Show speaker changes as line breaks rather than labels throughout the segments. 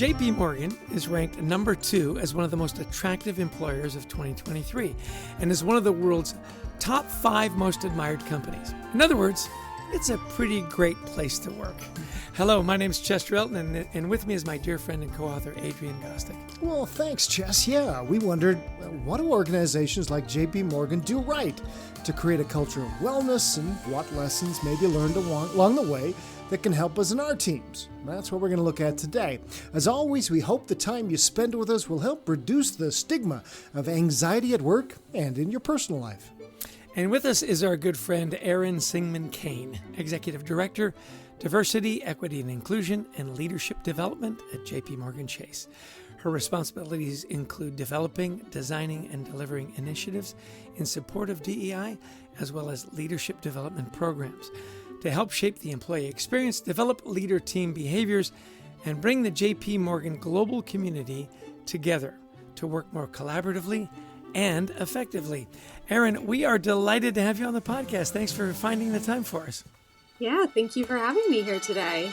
JP Morgan is ranked number 2 as one of the most attractive employers of 2023 and is one of the world's top 5 most admired companies. In other words, it's a pretty great place to work. Hello, my name is Chester Elton, and with me is my dear friend and co-author, Adrian Gostick.
Well, thanks, Chess. Yeah, we wondered, what do organizations like JP Morgan do right to create a culture of wellness, and what lessons may be learned along the way that can help us in our teams? That's what we're going to look at today. As always, we hope the time you spend with us will help reduce the stigma of anxiety at work and in your personal life.
And with us is our good friend, Erin Singman-Kane, Executive Director, Diversity, Equity and Inclusion, and Leadership Development at JP Morgan Chase. Her responsibilities include developing, designing, and delivering initiatives in support of DEI, as well as leadership development programs to help shape the employee experience, develop leader team behaviors, and bring the JP Morgan global community together to work more collaboratively and effectively. Erin, we are delighted to have you on the podcast. Thanks for finding the time for us.
Yeah, thank you for having me here today.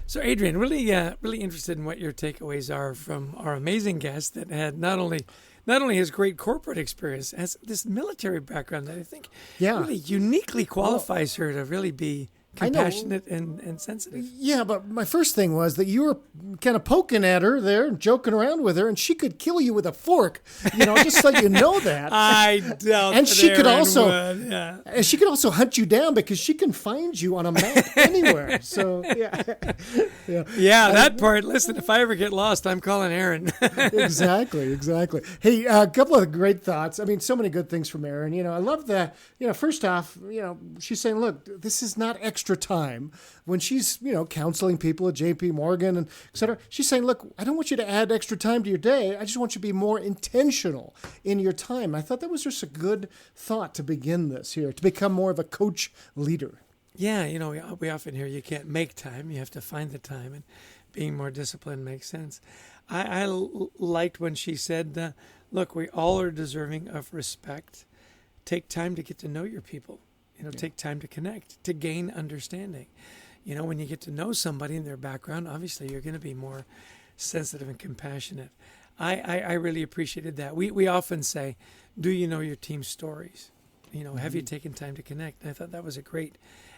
So, Adrian, really interested in what your takeaways are from our amazing guest that had not only his great corporate experience, has this military background that I think really uniquely qualifies her to really be compassionate and sensitive.
Yeah, but my first thing was that you were kind of poking at her there and joking around with her, and she could kill you with a fork. Just so you know that.
I doubt.
And she could also,
yeah.
and she could also hunt you down because she can find you on a map anywhere. So yeah.
That part. Listen, if I ever get lost, I'm calling Aaron.
Exactly. Hey, a couple of great thoughts. I mean, so many good things from Aaron. I love that. First off, she's saying, look, this is not extra time when she's, counseling people at JP Morgan and et cetera. She's saying, look, I don't want you to add extra time to your day. I just want you to be more intentional in your time. I thought that was just a good thought to begin this here, to become more of a coach leader.
Yeah, we often hear you can't make time. You have to find the time, and being more disciplined makes sense. I liked when she said, look, we all are deserving of respect. Take time to get to know your people. Take time to connect, to gain understanding. When you get to know somebody and their background, obviously you're going to be more sensitive and compassionate. I really appreciated that. We often say, do you know your team's stories? Have you taken time to connect? And I thought that was a great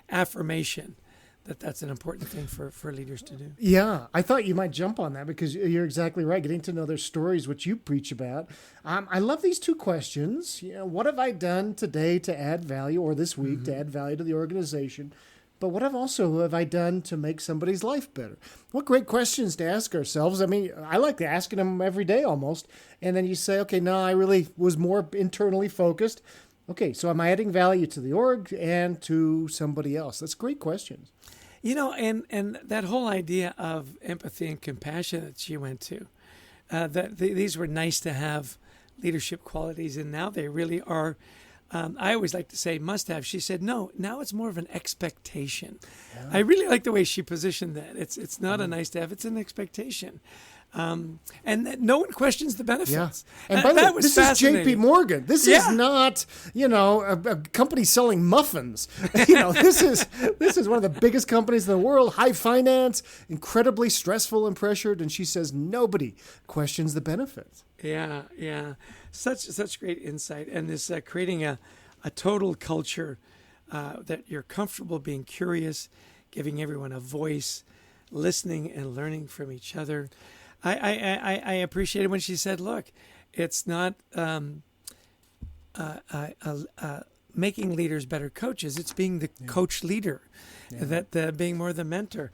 affirmation that's an important thing for leaders to do.
Yeah, I thought you might jump on that because you're exactly right. Getting to know their stories, which you preach about. I love these two questions. What have I done today to add value, or this week to add value to the organization? But what have I done to make somebody's life better? What great questions to ask ourselves. I mean, I like asking them every day almost. And then you say, okay, no, I really was more internally focused. Okay, so am I adding value to the org and to somebody else? That's great questions.
And that whole idea of empathy and compassion that she went to, these were nice to have leadership qualities, and now they really are. I always like to say must have. She said, no, now it's more of an expectation. Yeah. I really like the way she positioned that. It's not a nice to have, it's an expectation. And no one questions the benefits.
Yeah. And by the way, this is JP Morgan. This is not, a company selling muffins. This is one of the biggest companies in the world, high finance, incredibly stressful and pressured. And she says nobody questions the benefits.
Yeah. Such great insight. And this creating a total culture that you're comfortable being curious, giving everyone a voice, listening and learning from each other. I appreciated when she said, look, it's not making leaders better coaches. It's being the coach leader, that being more the mentor.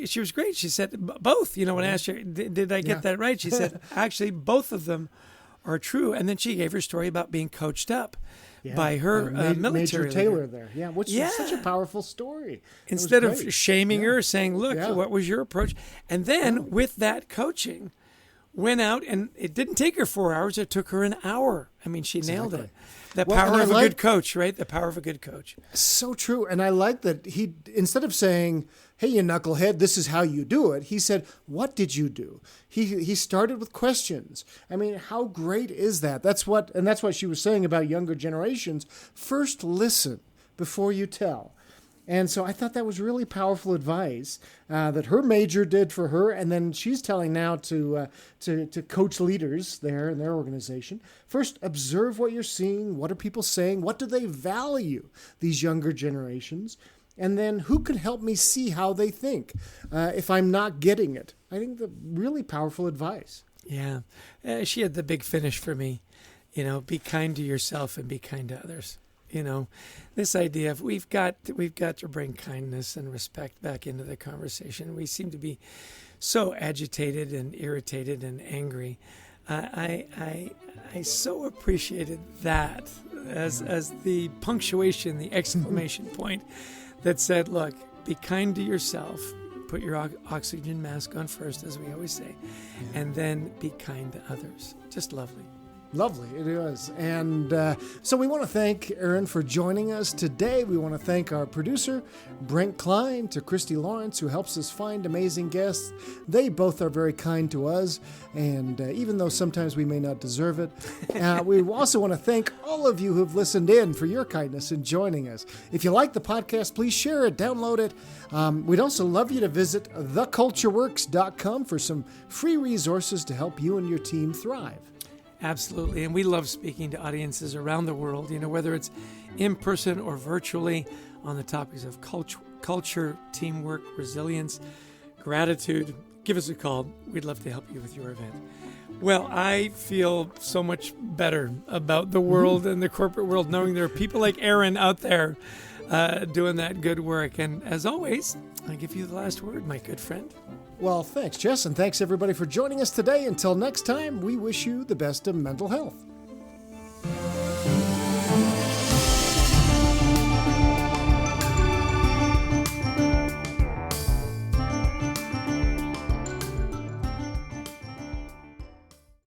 She was great. She said both. When I asked her, did I get that right? She said, actually, both of them are true. And then she gave her story about being coached up by her military
Major Taylor
leader.
there. Which is such a powerful story.
Instead of shaming her, saying, look, what was your approach? And then with that coaching, went out, and it didn't take her 4 hours. It took her an hour. I mean, she nailed it. The power of a good coach, right? The power of a good coach.
So true. And I like that he, instead of saying, hey, you knucklehead, this is how you do it, he said, what did you do? He started with questions. I mean, how great is that? That's what she was saying about younger generations. First listen before you tell. And so I thought that was really powerful advice that her major did for her, and then she's telling now to coach leaders there in their organization. First, observe what you're seeing. What are people saying? What do they value, these younger generations? And then who can help me see how they think if I'm not getting it? I think the really powerful advice.
Yeah. She had the big finish for me. Be kind to yourself and be kind to others. This idea of we've got to bring kindness and respect back into the conversation. We seem to be so agitated and irritated and angry. I so appreciated that as the punctuation, the exclamation point that said, look, be kind to yourself. Put your oxygen mask on first, as we always say, and then be kind to others. Just lovely.
Lovely, it is. And so we want to thank Aaron for joining us today. We want to thank our producer, Brent Klein, to Christy Lawrence, who helps us find amazing guests. They both are very kind to us, and even though sometimes we may not deserve it, we also want to thank all of you who have listened in for your kindness in joining us. If you like the podcast, please share it, download it. We'd also love you to visit thecultureworks.com for some free resources to help you and your team thrive.
Absolutely. And we love speaking to audiences around the world, whether it's in person or virtually, on the topics of culture, teamwork, resilience, gratitude. Give us a call. We'd love to help you with your event. Well, I feel so much better about the world and the corporate world, knowing there are people like Aaron out there doing that good work. And as always, I give you the last word, my good friend.
Well, thanks, Jess, and thanks everybody for joining us today. Until next time, we wish you the best of mental health.